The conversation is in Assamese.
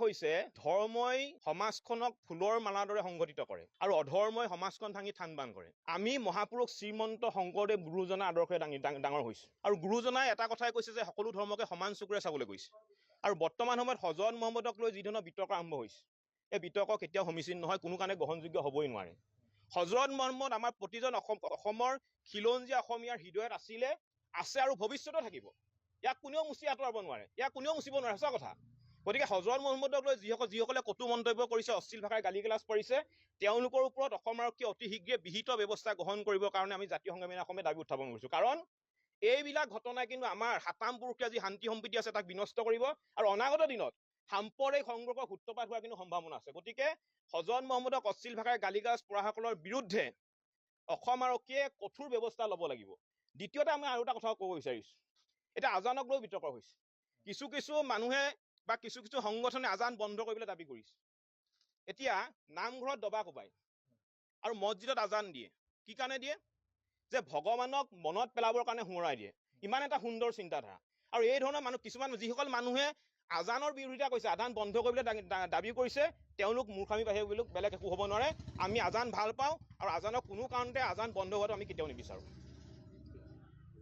হৈছে ধৰ্মই সমাজখনক ফুলৰ মালাৰ দৰে সংগঠিত কৰে আৰু অধৰ্মই সমাজখন ভাঙি থান বান কৰে। আমি মহাপুৰুষ শ্ৰীমন্ত শংকৰদেৱ গুৰুজনাৰ আদৰ্শে ডাঙৰ হৈছোঁ আৰু গুৰুজনাই এটা কথাই কৈছে যে সকলো ধৰ্মকে সমান চকুৰে চাবলৈ কৈছে। আৰু বৰ্তমান সময়ত হজৰত মহম্মদক লৈ যি ধৰণৰ বিতৰ্ক আৰম্ভ হৈছে, এই বিতৰ্ক কেতিয়াও সমীচীন নহয়, কোনো কাৰণে গ্ৰহণযোগ্য হ'বই নোৱাৰে। হজৰত মহম্মদ আমাৰ প্ৰতিজন অসমৰ খিলঞ্জীয়া অসমীয়াৰ হৃদয়ত আছে আৰু ভৱিষ্যতেও থাকিব। ইয়াক কোনেও মুচি আঁতৰাব নোৱাৰে, ইয়াক কোনেও মুচিব নোৱাৰে, সঁচা কথা। গতিকে হজৰত মহম্মদক লৈ যিসকলে কটু মন্তব্য কৰিছে, অশ্লীল ভাষাৰ গালি গালাজ পাৰিছে, তেওঁলোকৰ ওপৰত অসম আৰক্ষীয়ে অতি শীঘ্ৰে বিহিত ব্যৱস্থা গ্ৰহণ কৰিবৰ কাৰণে আমি জাতীয় সংগ্ৰামী অসমে দাবী উত্থাপন কৰিছোঁ। কাৰণ এইবিলাক ঘটনাই কিন্তু আমাৰ সাতাম পুৰুষীয়া যি শান্তি সম্প্ৰীতি আছে তাক বিনষ্ট কৰিব আৰু অনাগত দিনত সাম্প্ৰদায়িক সংঘৰ্ষৰ সূত্ৰপাত হোৱাৰ কিন্তু সম্ভাৱনা আছে। গতিকে হজৰত মহম্মদক অশ্লীল ভাষাৰ গালি গালাজ পৰাসকলৰ বিৰুদ্ধে অসম আৰক্ষীয়ে কঠোৰ ব্যৱস্থা ল'ব লাগিব। দ্বিতীয়তে আমি আৰু এটা কথা ক'ব বিচাৰিছোঁ, এতিয়া আজানক লৈ বিতৰ্ক হৈছে। কিছু মানুহে বা কিছু সংগঠনে আজান বন্ধ কৰিবলৈ দাবী কৰিছে। এতিয়া নামঘৰত দবা কোবাই আৰু মছজিদত আজান দিয়ে, কি কাৰণে দিয়ে? যে ভগৱানক মনত পেলাবৰ কাৰণে সোঁৱৰাই দিয়ে। ইমান এটা সুন্দৰ চিন্তাধাৰা। আৰু এই ধৰণৰ কিছুমান যিসকল মানুহে আজানৰ বিৰোধিতা কৰিছে, আজান বন্ধ কৰিবলৈ দাবী কৰিছে, তেওঁলোক মূৰ্খামি বাহিৰে বেলেগ একো হ'ব নোৱাৰে। আমি আজান ভাল পাওঁ আৰু আজানক কোনো কাৰণতে আজান বন্ধ হোৱাটো আমি কেতিয়াও নিবিচাৰোঁ।